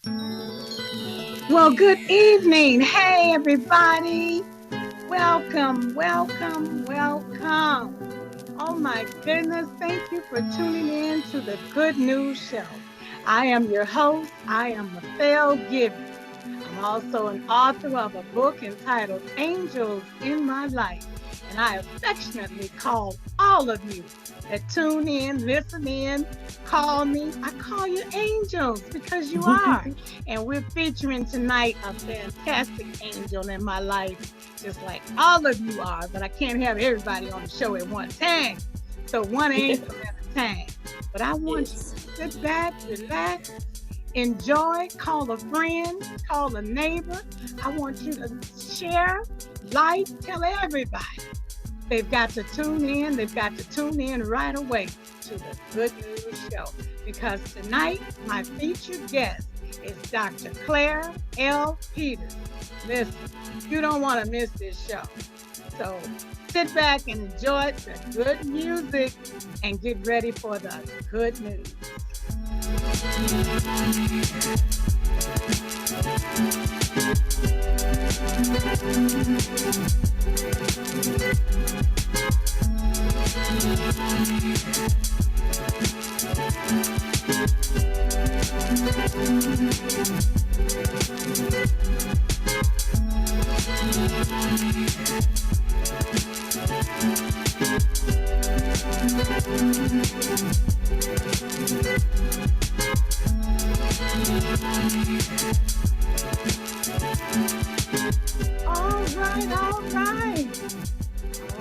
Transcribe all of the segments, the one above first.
Well, good evening. Hey, everybody. Welcome, welcome, welcome. Oh, my goodness. Thank you for tuning in to the Good News Show. I am your host. I am Mathell Givens. I'm also an author of a book entitled Angels in My Life. And I affectionately call all of you that tune in, listen in, call me. I call you angels because you are. And we're featuring tonight a fantastic angel in my life, just like all of you are. But I can't have everybody on the show at one time. So one angel at a time. But I want you Yes. to sit back, relax, enjoy, call a friend, call a neighbor. I want you to share, like, tell everybody. They've got to tune in. They've got to tune in right away to the Good News Show because tonight my featured guest is Dr. Clara L. Peters. Listen, you don't want to miss this show. So sit back and enjoy the good music and get ready for the good news. All right, all right.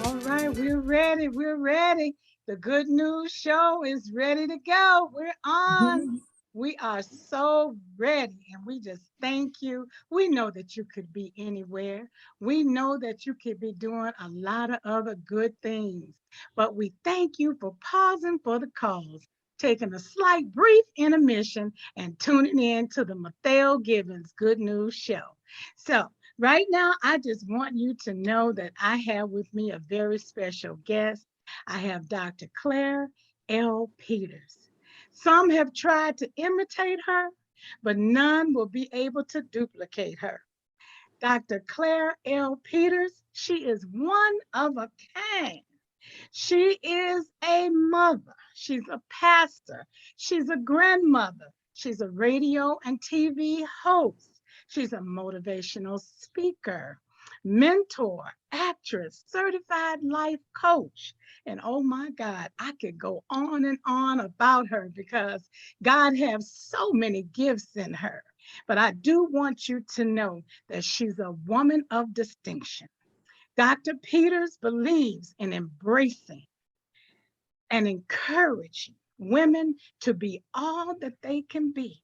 All right, we're ready. We're ready. The Good News Show is ready to go. We're on. We are so ready, and we just thank you. We know that you could be anywhere. We know that you could be doing a lot of other good things, but we thank you for pausing for the cause, taking a slight brief intermission, and tuning in to the Mathell Givens Good News Show. So, right now, I just want you to know that I have with me a very special guest. I have Dr. Claire L. Peters. Some have tried to imitate her, but none will be able to duplicate her. Dr. Claire L. Peters, she is one of a kind. She is a mother. She's a pastor. She's a grandmother. She's a radio and TV host. She's a motivational speaker, mentor, actress, certified life coach. And oh my God, I could go on and on about her because God has so many gifts in her. But I do want you to know that she's a woman of distinction. Dr. Peters believes in embracing and encouraging women to be all that they can be.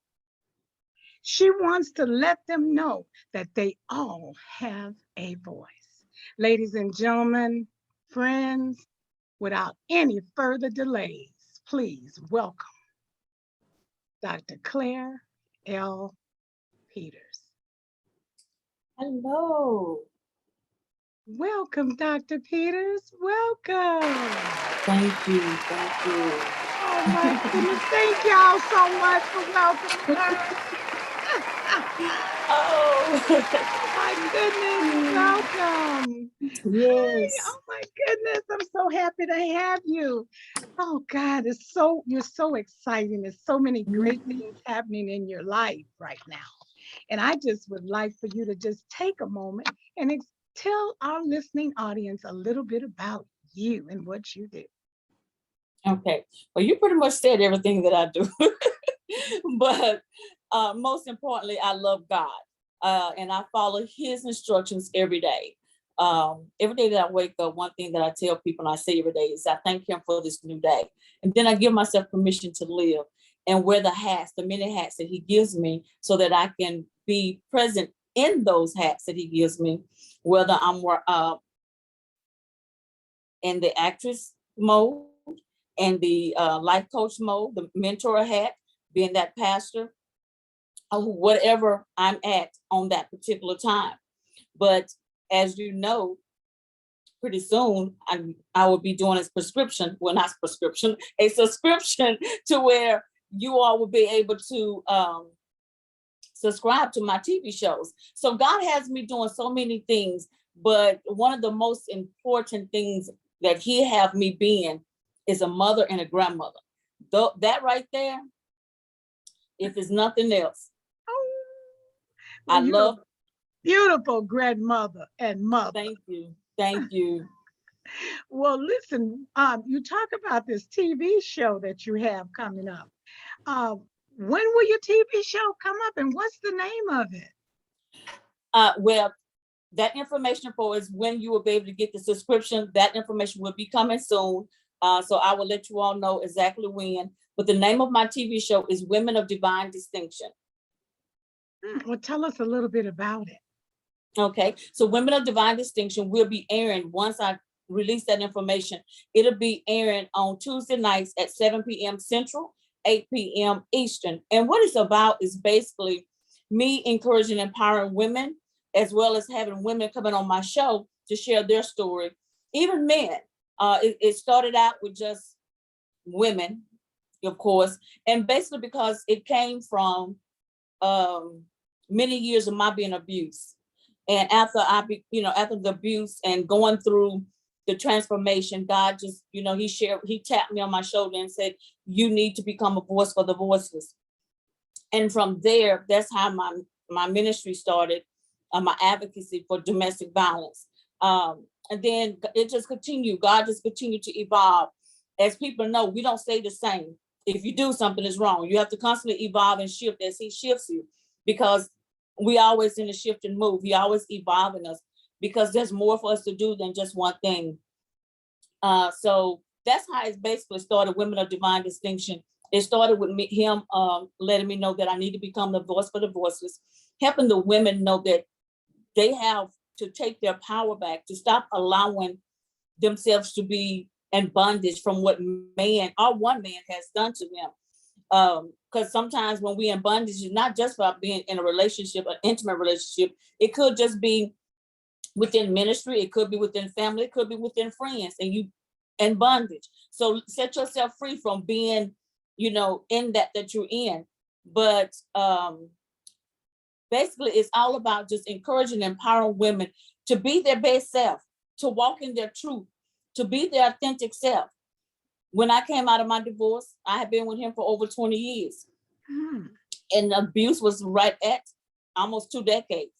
She wants to let them know that they all have a voice. Ladies and gentlemen, friends, without any further delays, please welcome Dr. Claire L. Peters. Hello. Welcome, Dr. Peters. Welcome. Thank you. Thank you. Oh my goodness. Thank y'all so much for welcoming her. Oh, Oh my goodness. Welcome. Hi. yes. Oh my goodness. I'm so happy to have you. Oh God, you're so exciting. There's so many great Mhm. things happening in your life right now. And I just would like for you to just take a moment and tell our listening audience a little bit about you and what you do. Okay. Well, you pretty much said everything that I do. But most importantly, I love God. And I follow his instructions every day. Every day that I wake up, one thing that I tell people and I say every day is I thank him for this new day. And then I give myself permission to live and wear the hats, the many hats that he gives me so that I can be present in those hats that he gives me, whether I'm in the actress mode and the life coach mode, the mentor hat, being that pastor, or whatever I'm at on that particular time. But as you know, pretty soon I will be doing a prescription, well, not prescription, a subscription to where you all will be able to subscribe to my TV shows. So God has me doing so many things, but one of the most important things that he have me being is a mother and a grandmother. That right there, if it's nothing else, Oh, well, I you're a love. beautiful grandmother and mother. Thank you. Thank you. Well, listen, you talk about this TV show that you have coming up. Uh, when will your TV show come up and what's the name of it? Well, that information for is when you will be able to get the subscription. That information will be coming soon. So I will let you all know exactly when. But the name of my TV show is Women of Divine Distinction. Well, tell us a little bit about it. Okay, so Women of Divine Distinction will be airing once I release that information. It'll be airing on Tuesday nights at 7 p.m. Central, 8 p.m. Eastern. And what it's about is basically me encouraging, empowering women, as well as having women coming on my show to share their story, even men. It started out with just women, of course, and basically because it came from many years of my being abused. And after after the abuse and going through the transformation, God just, he tapped me on my shoulder and said, you need to become a voice for the voiceless. And from there, that's how my ministry started, my advocacy for domestic violence. And then it just continued. God just continued to evolve. As people know, we don't stay the same. If you do something is wrong, you have to constantly evolve and shift as he shifts you, because we always in a shift and move. He always evolving us because there's more for us to do than just one thing. So that's how it's basically started, Women of Divine Distinction. It started with him letting me know that I need to become the voice for the voiceless, helping the women know that they have to take their power back, to stop allowing themselves to be in bondage from what man or one man has done to them. Because sometimes when we're in bondage, it's not just about being in a relationship, an intimate relationship. It could just be within ministry. It could be within family. It could be within friends, and you in bondage. So set yourself free from being, in that you're in. But basically, it's all about just encouraging and empowering women to be their best self, to walk in their truth, to be their authentic self. When I came out of my divorce, I had been with him for over 20 years. And the abuse was right at almost 2 decades.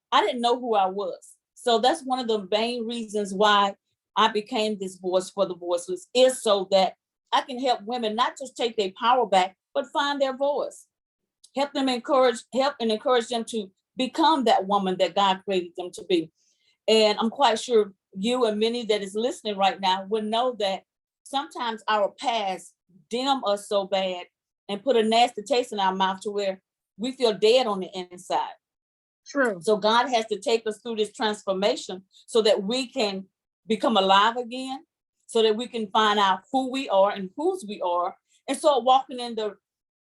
I didn't know who I was. So that's one of the main reasons why I became this voice for the voiceless, is so that I can help women not just take their power back, but find their voice. Help and encourage them to become that woman that God created them to be. And I'm quite sure you and many that is listening right now will know that sometimes our past dim us so bad and put a nasty taste in our mouth to where we feel dead on the inside. True. So God has to take us through this transformation so that we can become alive again, so that we can find out who we are and whose we are, and start walking in the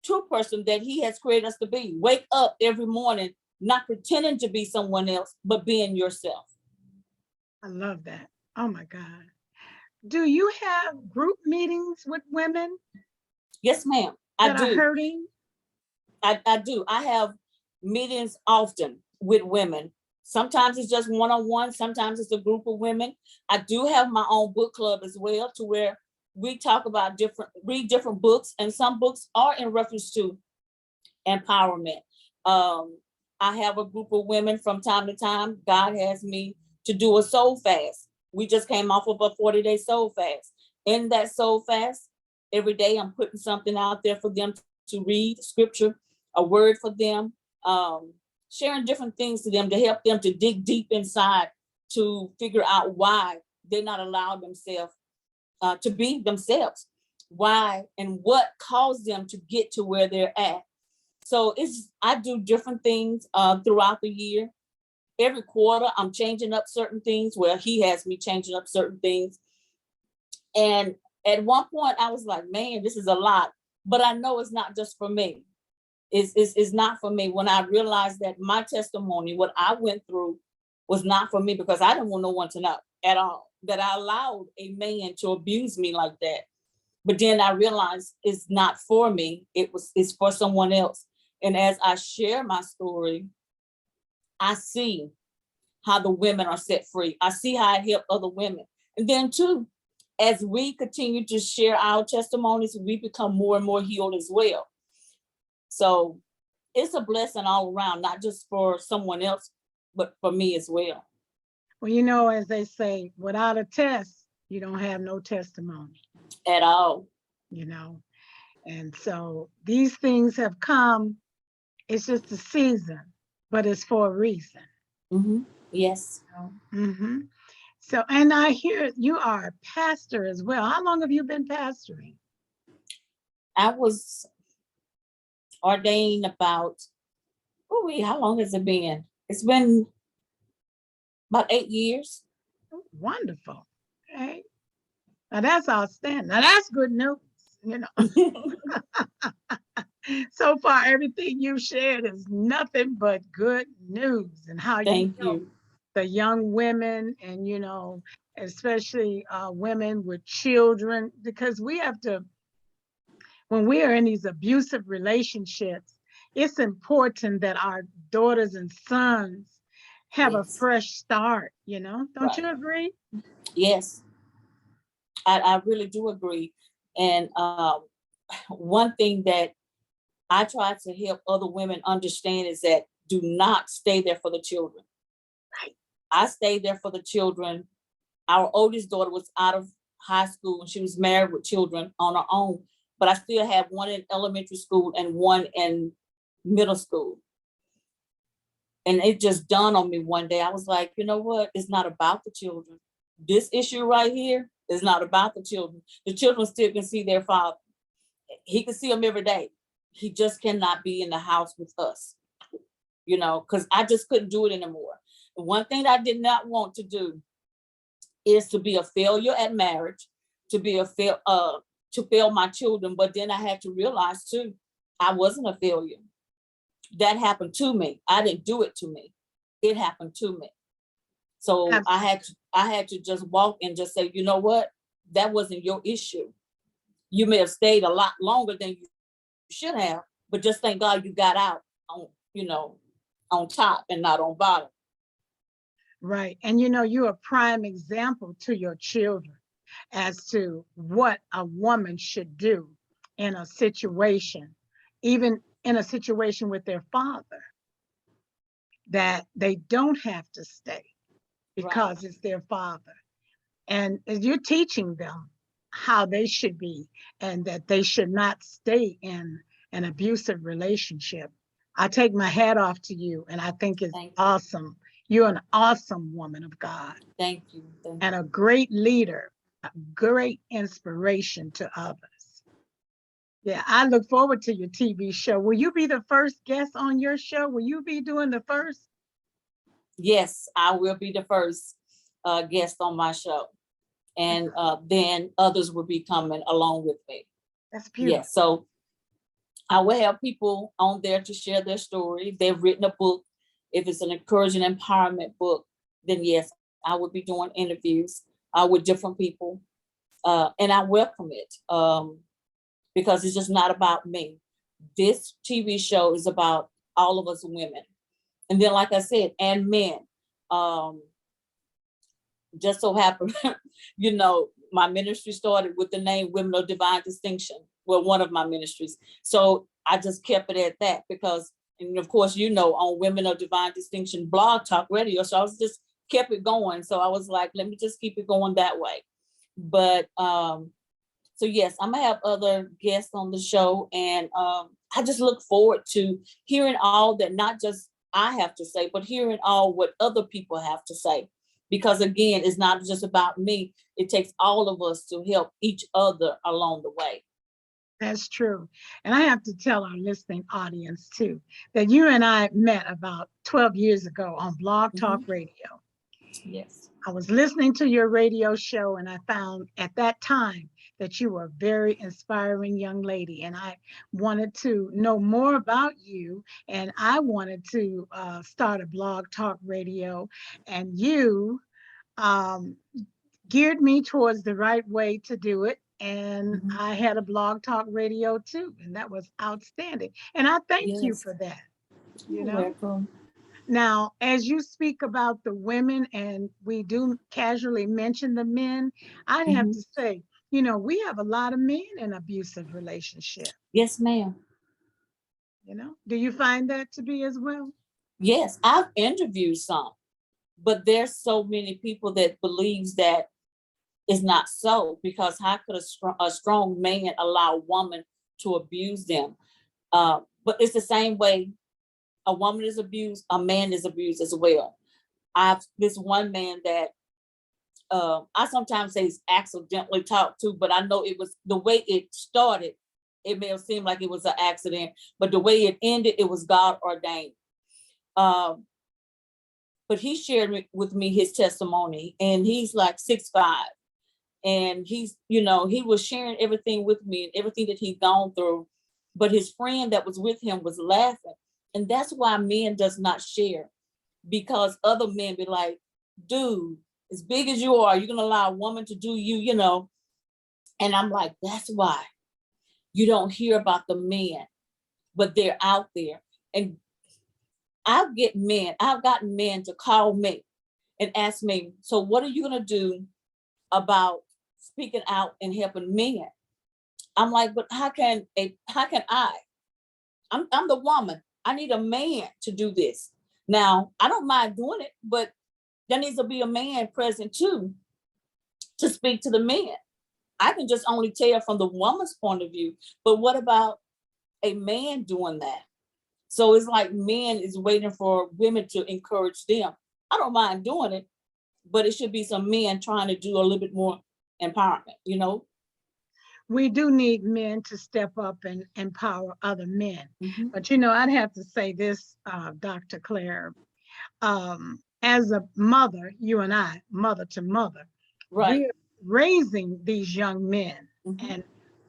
true person that he has created us to be. Wake up every morning, not pretending to be someone else, but being yourself. I love that. Oh my God. Do you have group meetings with women Yes, ma'am. I that are do. hurting? I do. I have meetings often with women. Sometimes it's just one-on-one. Sometimes it's a group of women. I do have my own book club as well, to where we talk about read different books, and some books are in reference to empowerment. I have a group of women from time to time. God has me to do a soul fast. We just came off of a 40-day soul fast. In that soul fast, every day I'm putting something out there for them to read, scripture, a word for them, sharing different things to them to help them to dig deep inside to figure out why they're not allowing themselves to be themselves, why and what caused them to get to where they're at. So I do different things throughout the year. Every quarter, I'm changing up certain things. Well, he has me changing up certain things. And at one point, I was like, man, this is a lot. But I know it's not just for me. It's not for me. When I realized that my testimony, what I went through, was not for me, because I didn't want no one to know at all that I allowed a man to abuse me like that. But then I realized it's not for me. It's for someone else. And as I share my story, I see how the women are set free. I see how I help other women. And then too, as we continue to share our testimonies, we become more and more healed as well. So it's a blessing all around, not just for someone else, but for me as well. Well, you know, as they say, without a test, you don't have no testimony, At all. you know. And so these things have come. It's just a season, but it's for a reason. Mm-hmm. Yes. Mm-hmm. So, and I hear you are a pastor as well. How long have you been pastoring? I was ordained about, how long has it been? It's been about 8 years. Oh, wonderful. Okay. Now that's outstanding. Now that's good news. You know, so far everything you've shared is nothing but good news, and how you Thank help you. the young women, and especially women with children, because we have to, when we are in these abusive relationships, it's important that our daughters and sons have a Yes. fresh start, don't Right. you agree? Yes. I really do agree. And one thing that I try to help other women understand is that do not stay there for the children. Right. I stayed there for the children. Our oldest daughter was out of high school and she was married with children on her own, but I still had one in elementary school and one in middle school. And it just dawned on me one day. I was like, you know what? It's not about the children. This issue right here is not about the children. The children still can see their father. He can see them every day. He just cannot be in the house with us, because I just couldn't do it anymore. The one thing that I did not want to do is to be a failure at marriage, to be to fail my children. But then I had to realize too, I wasn't a failure. That happened to me. I didn't do it to me. It happened to me. So Absolutely. I had to just walk and just say, you know what? That wasn't your issue. You may have stayed a lot longer than you should have, but just thank God you got out on, on top and not on bottom. Right. And you're a prime example to your children as to what a woman should do in a situation, even in a situation with their father, that they don't have to stay Right. because it's their father. And as you're teaching them how they should be, and that they should not stay in an abusive relationship, I take my hat off to you, and I think it's Thank you. awesome. You're an awesome woman of God Thank you. Thank and you. a great leader, a great inspiration to others. Yeah, I look forward to your TV show. Will you be the first guest on your show? Will you be doing the first? Yes, I will be the first guest on my show. And then others will be coming along with me. That's beautiful. Yes. So I will have people on there to share their story. They've written a book. If it's an encouraging empowerment book, then yes, I would be doing interviews with different people. And I welcome it because it's just not about me. This TV show is about all of us women. And then, like I said, and men. Um, just so happened, my ministry started with the name Women of Divine Distinction. Well, one of my ministries. So I just kept it at that because, and of course, on Women of Divine Distinction blog talk radio. So I was just kept it going. So I was like, let me just keep it going that way. But so yes, I'm gonna have other guests on the show, and I just look forward to hearing all that, not just I have to say, but hearing all what other people have to say. Because again, it's not just about me. It takes all of us to help each other along the way. That's true. And I have to tell our listening audience too that you and I met about 12 years ago on Blog Talk Mhm. Radio. Yes. I was listening to your radio show, and I found at that time that you were a very inspiring young lady. And I wanted to know more about you. And I wanted to start a Blog Talk Radio. And you um, geared me towards the right way to do it. and Mhm. I had a blog talk radio too, and that was outstanding. And I thank you Yes. for that, you You're know. welcome. Now, as you speak about the women, and we do casually mention the men, I'd have Mhm. to say, we have a lot of men in abusive relationships. Yes, ma'am. Do you find that to be as well? Yes, I've interviewed some, but there's so many people that believes that is not so, because how could a strong man allow a woman to abuse them? But it's the same way a woman is abused, a man is abused as well. I've this one man that I sometimes say is accidentally talked to, but I know it was the way it started. It may have seemed like it was an accident, but the way it ended, it was God ordained. Um, but he shared with me his testimony, and he's like 6'5", and he was sharing everything with me and everything that he'd gone through. But his friend that was with him was laughing, and that's why men does not share, because other men be like, dude, as big as you are, you're gonna allow a woman to do you. And I'm like, that's why you don't hear about the men, but they're out there. And I've gotten men to call me and ask me, so what are you gonna do about speaking out and helping men? I'm like, but how can I? I'm the woman. I need a man to do this. Now, I don't mind doing it, but there needs to be a man present too to speak to the men. I can just only tell from the woman's point of view, but what about a man doing that? So it's like men is waiting for women to encourage them. I don't mind doing it, but it should be some men trying to do a little bit more empowerment. We do need men to step up and empower other men. Hmm. But I'd have to say this, Dr. Claire, as a mother, you and I, mother to mother, Right. we're raising these young men, Hmm. and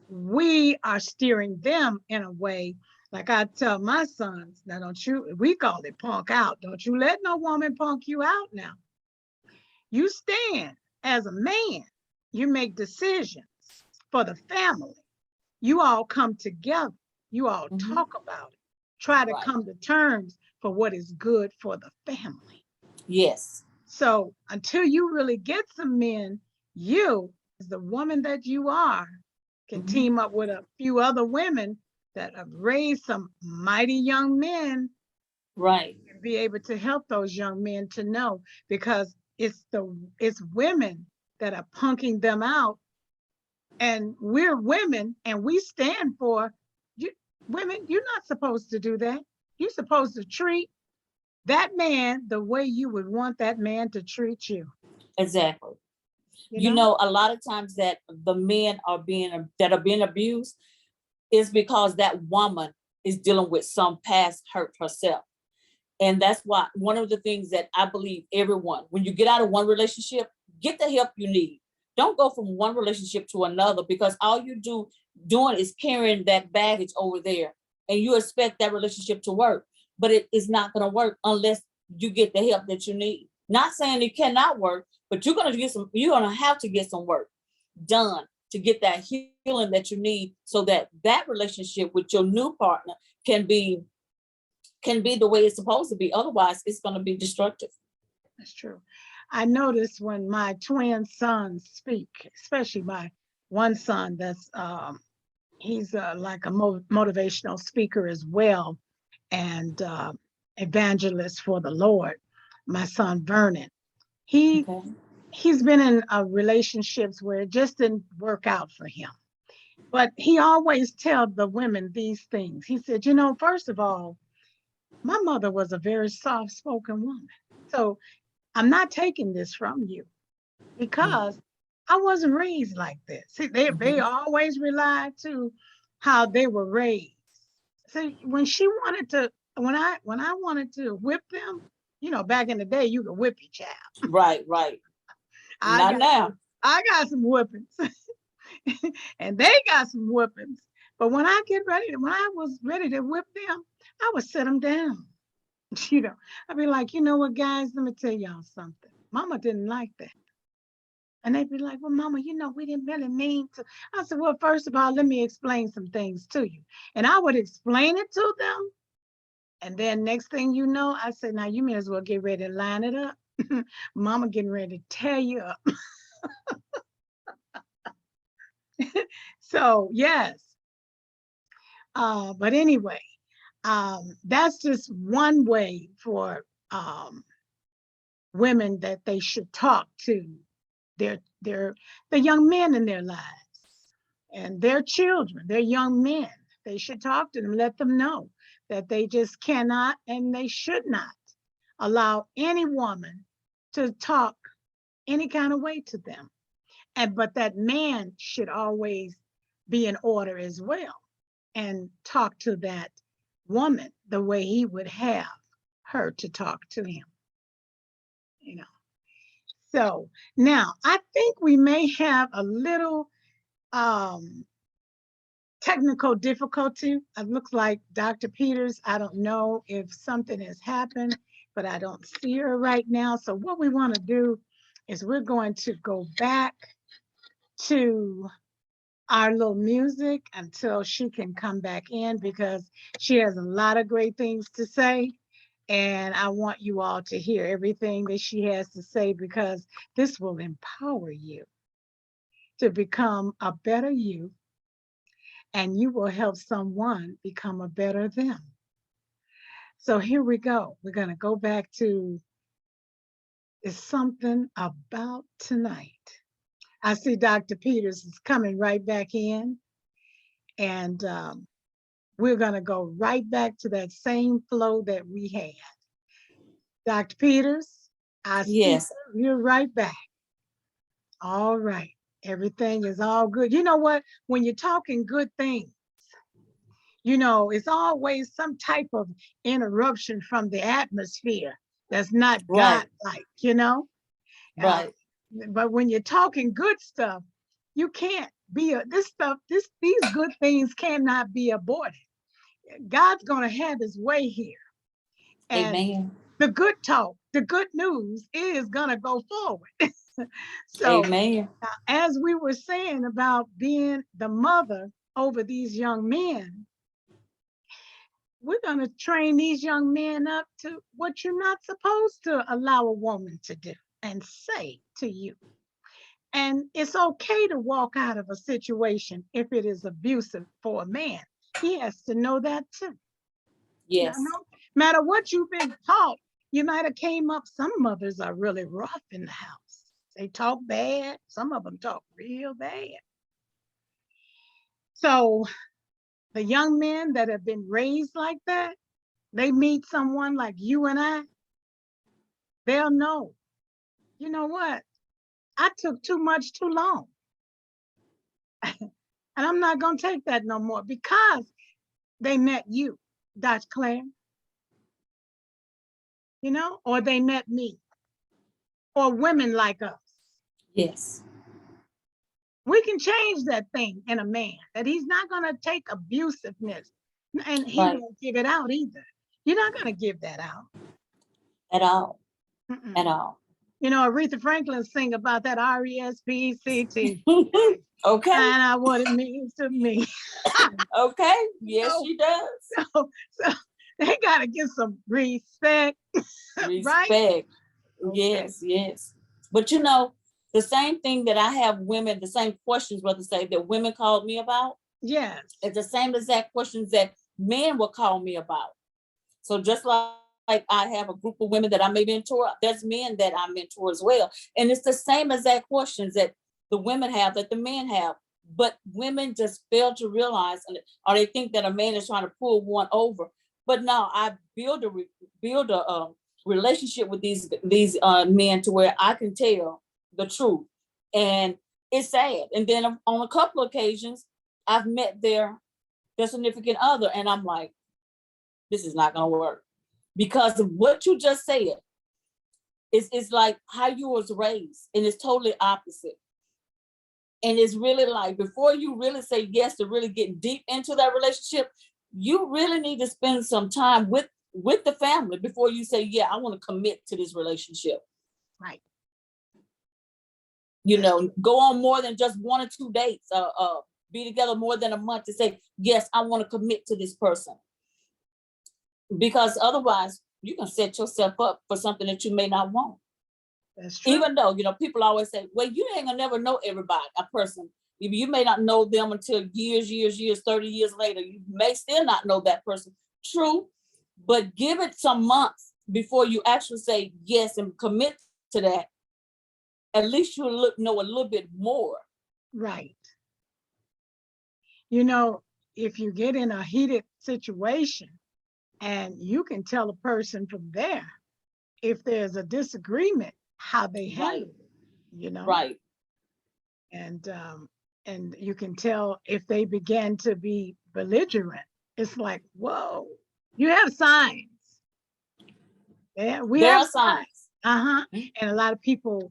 we are steering them in a way. Like I tell my sons, now don't you, we call it punk out. Don't you let no woman punk you out now. You stand as a man, you make decisions for the family. You all come together, you all Hmm. talk about it, try to Right. come to terms for what is good for the family. Yes. So until you really get some men, you, as the woman that you are, can Hmm. team up with a few other women that have raised some mighty young men Right. and be able to help those young men to know, because it's women that are punking them out, and we're women and we stand for you. Women, you're not supposed to do that. You're supposed to treat that man the way you would want that man to treat you, Exactly. you know? A lot of times that the men that are being abused is because that woman is dealing with some past hurt herself. And that's why one of the things that I believe everyone, when you get out of one relationship, get the help you need. Don't go from one relationship to another, because all you doing is carrying that baggage over there, and you expect that relationship to work, but it is not going to work unless you get the help that you need. Not saying it cannot work, but you're going to have to get some work done to get that healing that you need, so that relationship with your new partner can be the way it's supposed to be. Otherwise, it's going to be destructive. That's true. I notice when my twin sons speak, especially my one son, he's like a motivational speaker as well, and evangelist for the Lord. My son Vernon, he Okay. he's been in relationships where it just didn't work out for him. But he always tells the women these things. He said, first of all, my mother was a very soft-spoken woman. So I'm not taking this from you because I wasn't raised like this. See, they Mm-hmm. always relied to how they were raised. So when I wanted to whip them, back in the day, you could whip your child. Right, right. I Not got now. I got some whippings, and they got some whippings. But when I was ready to whip them, I would sit them down. You know, I'd be like, you know what, guys, let me tell y'all something. Mama didn't like that. And they'd be like, well, Mama, we didn't really mean to. I said, well, first of all, let me explain some things to you. And I would explain it to them. And then next thing you know, I said, now you may as well get ready to line it up. Mama getting ready to tear you up. So, yes. But anyway, that's just one way for women that they should talk to their the young men in their lives and their children, their young men. They should talk to them, let them know that they just cannot and they should not allow any woman to talk any kind of way to them. And but that man should always be in order as well and talk to that woman the way he would have her to talk to him, you know. So now I think we may have a little um, technical difficulty. It looks like Dr. Peters, I don't know if something has happened, but I don't see her right now. So what we want to do is we're going to go back to our little music until she can come back in because she has a lot of great things to say. And I want you all to hear everything that she has to say because this will empower you to become a better you and you will help someone become a better them. So here we go. We're going to go back to It's Something About Tonight. I see Dr. Peters is coming right back in. And we're going to go right back to that same flow that we had. Dr. Peters, I see Yes. you're right back. All right. Everything is all good. You know what? When you're talking good things, it's always some type of interruption from the atmosphere that's not Right. God-like. Uh, Right. but when you're talking good stuff, you can't these good things cannot be aborted. God's going to have his way here. And Amen. the good talk, the good news is going to go forward. So, Amen. as we were saying about being the mother over these young men, we're going to train these young men up to what you're not supposed to allow a woman to do and say to you. And it's okay to walk out of a situation if it is abusive for a man. He has to know that too. Now, Yes. no matter what you've been taught, you might have came up. Some mothers are really rough in the house. They talk bad. Some of them talk real bad. So the young men that have been raised like that, they meet someone like you and I, they'll know, you know what? I took too much too long. And I'm not going to take that no more because they met you, Dr. Claire, or they met me, or women like us. Yes. We can change that thing in a man, that he's not going to take abusiveness and he Right. won't give it out either. You're not going to give that out. At all. At Mm-mm. all. Aretha Franklin sing about that RESPCT Okay. and what it means to me. Okay. you Yes, know, she does. so they got to get some respect, right? Respect. Okay. Yes, yes. But the same thing that I have women, the same questions, rather say, that women called me about, Yes. it's the same exact questions that men will call me about. So just like I have a group of women that I may mentor, there's men that I mentor as well. And it's the same exact questions that the women have that the men have. But women just fail to realize, or they think that a man is trying to pull one over. But no, I build a relationship with these men to where I can tell the truth, and it's sad. And then on a couple of occasions, I've met their significant other, and I'm like, this is not going to work because of what you just said. It's like how you was raised, and it's totally opposite. And it's really like, before you really say yes to really getting deep into that relationship, you really need to spend some time with the family before you say, yeah, I want to commit to this relationship. Right. Go on more than just 1 or 2 dates, be together more than a month to say, yes, I want to commit to this person. Because otherwise you can set yourself up for something that you may not want. That's true. Even though, people always say, well, you ain't gonna never know everybody, a person. You may not know them until years, 30 years later. You may still not know that person. True, but give it some months before you actually say yes and commit to that. At least you'll know a little bit more. Right. If you get in a heated situation, and you can tell a person from there if there's a disagreement, how they handle it, Right. And you can tell if they begin to be belligerent. It's like, whoa, you have signs. Yeah, we There have are signs. And a lot of people,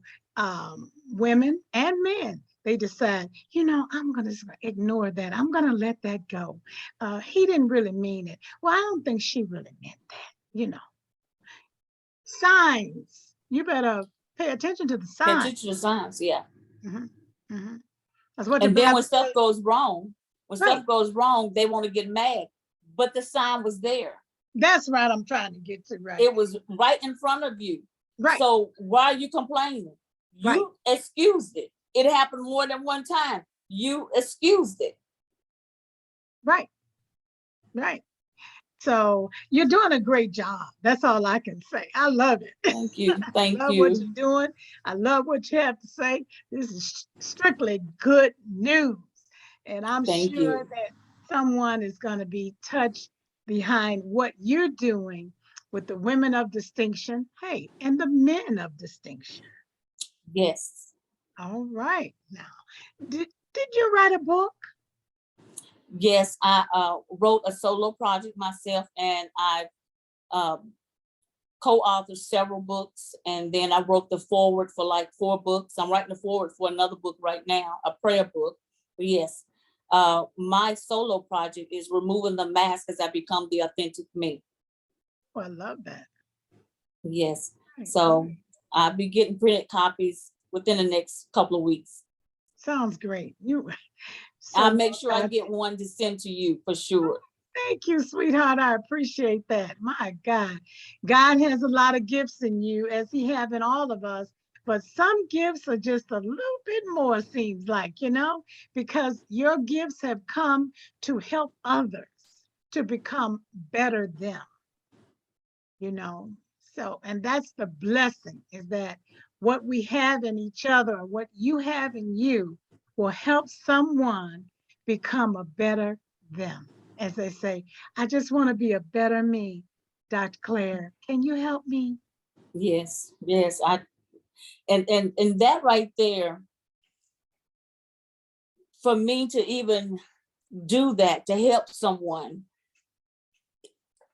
women and men, they decide, I'm going to ignore that. I'm going to let that go. He didn't really mean it. Well, I don't think she really meant that. Signs. You better pay attention to the Pay signs. attention to signs, yeah. That's what And the then Bible when stuff says. goes wrong, Right. they want to get mad. But the sign was there. That's right. I'm trying to get to right. It was right in front of you. Right. So why are you complaining? You excused it. It happened more than one time. You excused it. Right. Right. So you're doing a great job. That's all I can say. I love it. Thank you. Thank I love you. what you're doing. I love what you have to say. This is strictly good news. And I'm sure that someone is going to be touched behind what you're doing with the women of distinction, hey, and the men of distinction. Yes. All right. Now, did you write a book? Yes, I wrote a solo project myself, and I co-authored several books, and then I wrote the foreword for like 4 books. I'm writing the foreword for another book right now, a prayer book. But yes, my solo project is removing the mask as I become the authentic me. Oh, I love that. Yes. So I'll be getting printed copies within the next couple of weeks. Sounds great. I'll make sure I get one to send to you for sure. Thank you, sweetheart. I appreciate that. My God. God has a lot of gifts in you, as he has in all of us. But some gifts are just a little bit more, seems like, because your gifts have come to help others to become better them, So, and that's the blessing, is that what we have in each other, or what you have in you, will help someone become a better them. As they say, I just want to be a better me. Dr. Claire, can you help me? Yes. And that right there, for me to even do that, to help someone,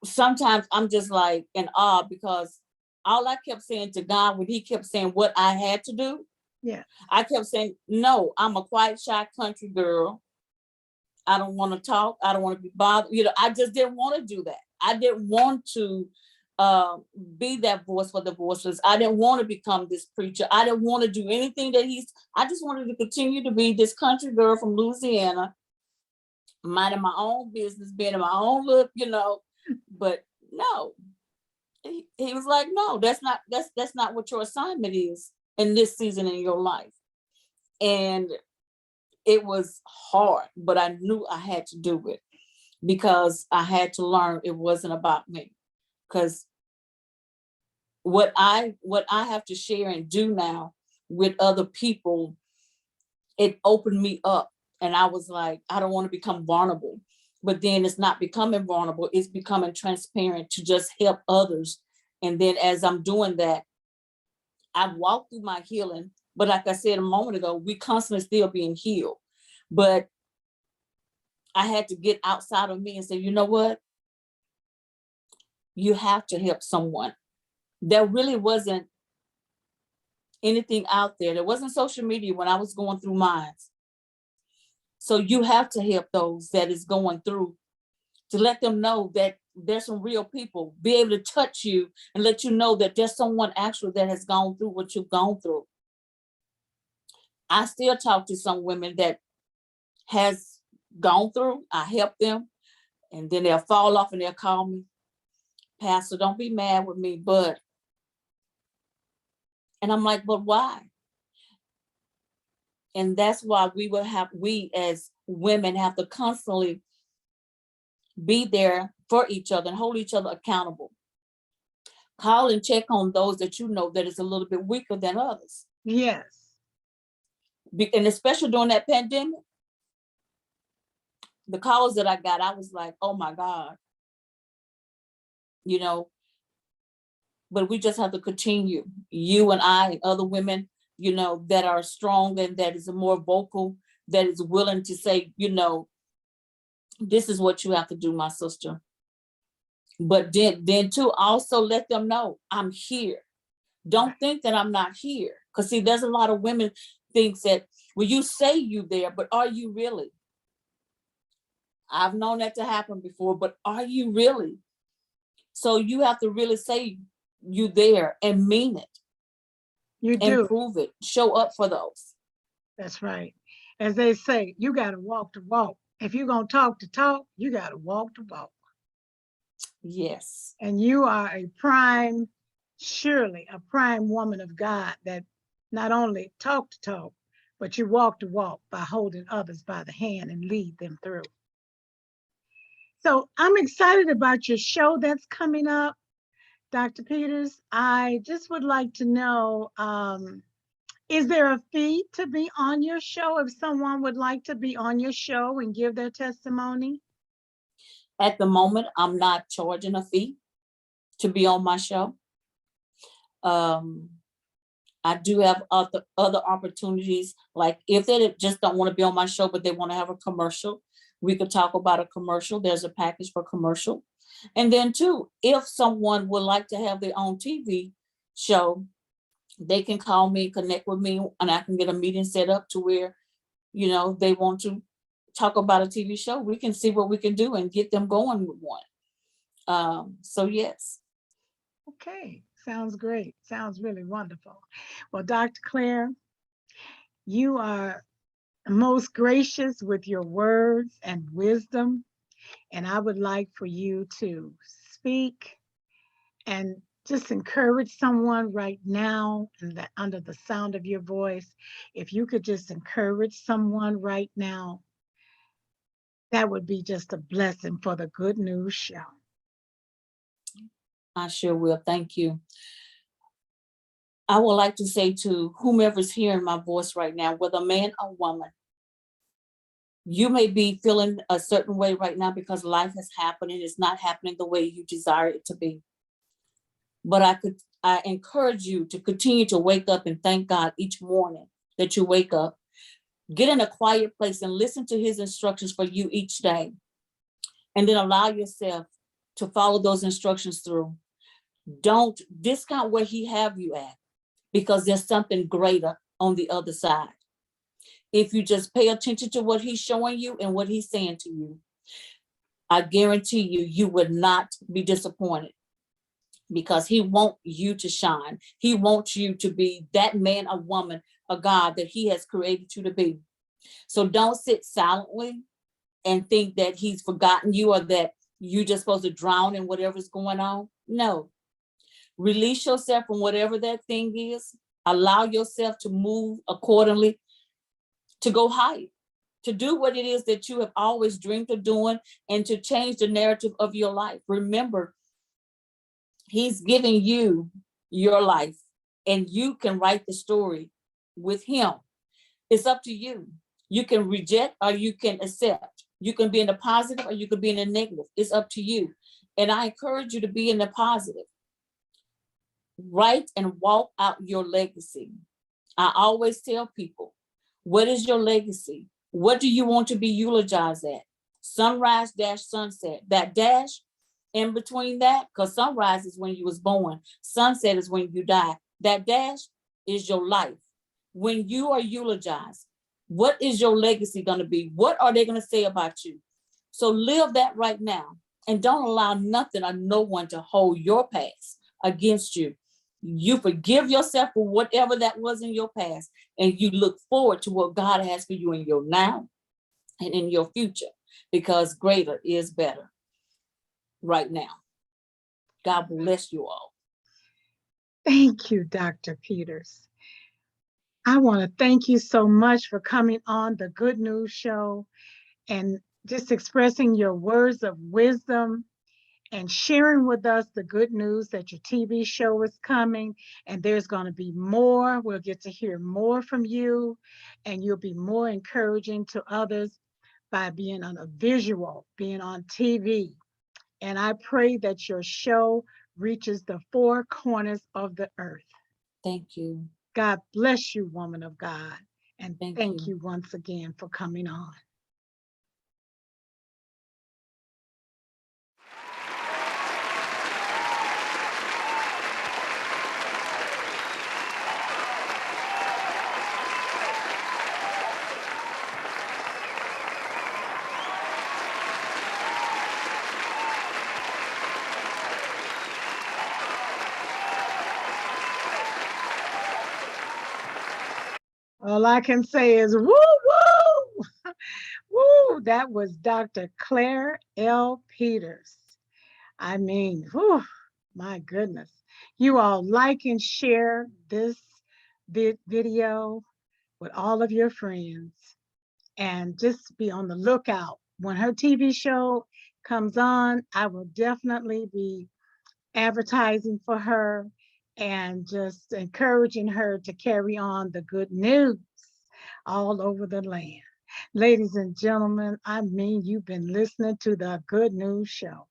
sometimes I'm just like in awe, because all I kept saying to God when he kept saying what I had to do, I kept saying, no, I'm a quiet, shy country girl. I don't want to talk. I don't want to be bothered. I just didn't want to do that. I didn't want to be that voice for the voiceless. I didn't want to become this preacher. I didn't want to do anything that I just wanted to continue to be this country girl from Louisiana, minding my own business, being in my own look, but no, he was like, no, that's not what your assignment is in this season in your life. And it was hard, but I knew I had to do it, because I had to learn it wasn't about me. Because what I have to share and do now with other people, it opened me up. And I was like, I don't want to become vulnerable. But then it's not becoming vulnerable, it's becoming transparent to just help others. And then as I'm doing that, I walked through my healing. But like I said a moment ago, we constantly still being healed. But I had to get outside of me and say, you know what? You have to help someone. There really wasn't anything out there. There wasn't social media when I was going through mine. So you have to help those that is going through, to let them know that there's some real people, be able to touch you and let you know that there's someone actually that has gone through what you've gone through. I still talk to some women that has gone through. I help them, and then they'll fall off and they'll call me, Pastor, don't be mad with me, but, and I'm like, but why? And that's why we as women have to constantly be there for each other and hold each other accountable. Call and check on those that you know that is a little bit weaker than others. Yes. And especially during that pandemic, the calls that I got, I was like, oh my God, you know, but we just have to continue. You and I and other women, you know, that are strong and that is more vocal, that is willing to say, you know, this is what you have to do, my sister. But then too, also let them know I'm here. Don't think that I'm not here. Because see, there's a lot of women thinks that, well, you say you there, but are you really? I've known that to happen before, but are you really? So you have to really say you there and mean it. You do. And prove it. Show up for those. That's right. As they say, you got to walk the walk. If you're going to talk the talk, you got to walk the walk. Yes. And you are a prime, surely a prime woman of God that not only talk the talk, but you walk the walk by holding others by the hand and lead them through. So I'm excited about your show that's coming up, Dr. Peters. I just would like to know, is there a fee to be on your show if someone would like to be on your show and give their testimony? At the moment, I'm not charging a fee to be on my show. I do have other opportunities, like if they just don't want to be on my show, but they want to have a commercial, we could talk about a commercial. There's a package for commercial. And then too, if someone would like to have their own TV show, they can call me, connect with me, and I can get a meeting set up to where, you know, they want to talk about a TV show. We can see what we can do and get them going with one. So yes. Okay, sounds great. Sounds really wonderful. Well, Dr. Claire, you are most gracious with your words and wisdom. And I would like for you to speak and just encourage someone right now under the sound of your voice. If you could just encourage someone right now, that would be just a blessing for the Good News Show. I sure will. Thank you. I would like to say to whomever's hearing my voice right now, whether man or woman, you may be feeling a certain way right now because life has happened and it's not happening the way you desire it to be. But I encourage you to continue to wake up and thank God each morning that you wake up. Get in a quiet place and listen to his instructions for you each day. And then allow yourself to follow those instructions through. Don't discount where he have you at, because there's something greater on the other side. If you just pay attention to what he's showing you and what he's saying to you, I guarantee you, you would not be disappointed, because he wants you to shine. He wants you to be that man or woman of God that he has created you to be. So don't sit silently and think that he's forgotten you or that you're just supposed to drown in whatever's going on. No. Release yourself from whatever that thing is. Allow yourself to move accordingly, to go higher, to do what it is that you have always dreamed of doing, and to change the narrative of your life. Remember, he's giving you your life and you can write the story with him. It's up to you. You can reject or you can accept. You can be in the positive or you can be in the negative. It's up to you. And I encourage you to be in the positive. Write and walk out your legacy. I always tell people, what is your legacy? What do you want to be eulogized at? Sunrise dash sunset. That dash in between that, because sunrise is when you was born. Sunset is when you die. That dash is your life. When you are eulogized, what is your legacy going to be? What are they going to say about you? So live that right now, and don't allow nothing or no one to hold your past against you. You forgive yourself for whatever that was in your past, and you look forward to what God has for you in your now and in your future, because greater is better right now. God bless you all. Thank you, Dr. Peters. I want to thank you so much for coming on the Good News Show and just expressing your words of wisdom and sharing with us the good news that your TV show is coming and there's going to be more. We'll get to hear more from you, and you'll be more encouraging to others by being on a visual, being on TV. And I pray that your show reaches the four corners of the earth. Thank you. God bless you, woman of God. And thank you. you once again for coming on. All I can say is woo, woo, woo. That was Dr. Clara L. Peters. I mean, whew, my goodness. You all like and share this video with all of your friends, and just be on the lookout. When her TV show comes on, I will definitely be advertising for her and just encouraging her to carry on the good news all over the land. Ladies and gentlemen, I mean, you've been listening to the Good News Show.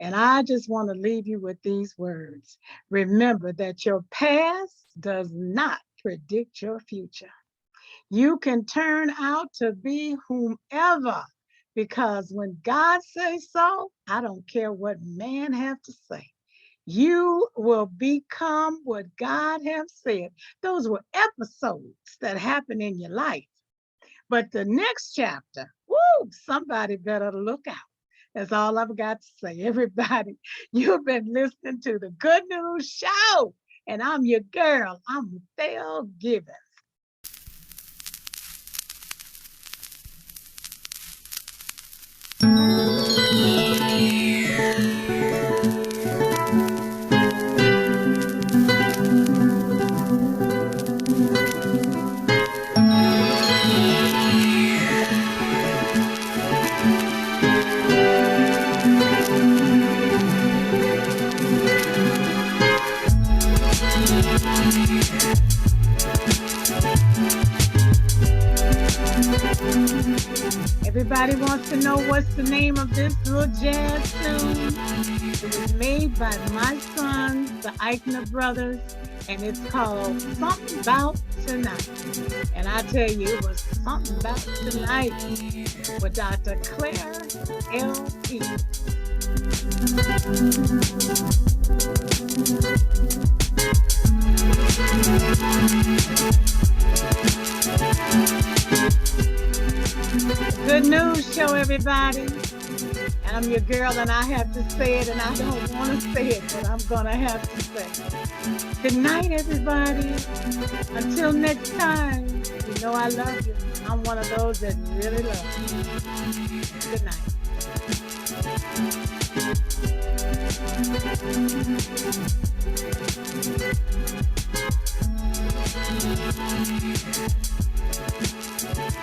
And I just want to leave you with these words. Remember that your past does not predict your future. You can turn out to be whomever, because when God says so, I don't care what man have to say. You will become what God have said. Those were episodes that happened in your life. But the next chapter, woo, somebody better look out. That's all I've got to say. Everybody, you've been listening to the Good News Show, and I'm your girl. I'm Mathell Gibbons. Everybody wants to know what's the name of this little jazz tune. It was made by my sons, the Eichner brothers, and it's called Something About Tonight. And I tell you, it was something about tonight with Dr. Clara L. Peters. Good News Show, everybody. And I'm your girl, and I have to say it, and I don't want to say it, but I'm going to have to say it. Good night, everybody. Until next time, you know I love you. I'm one of those that really love you. Good night.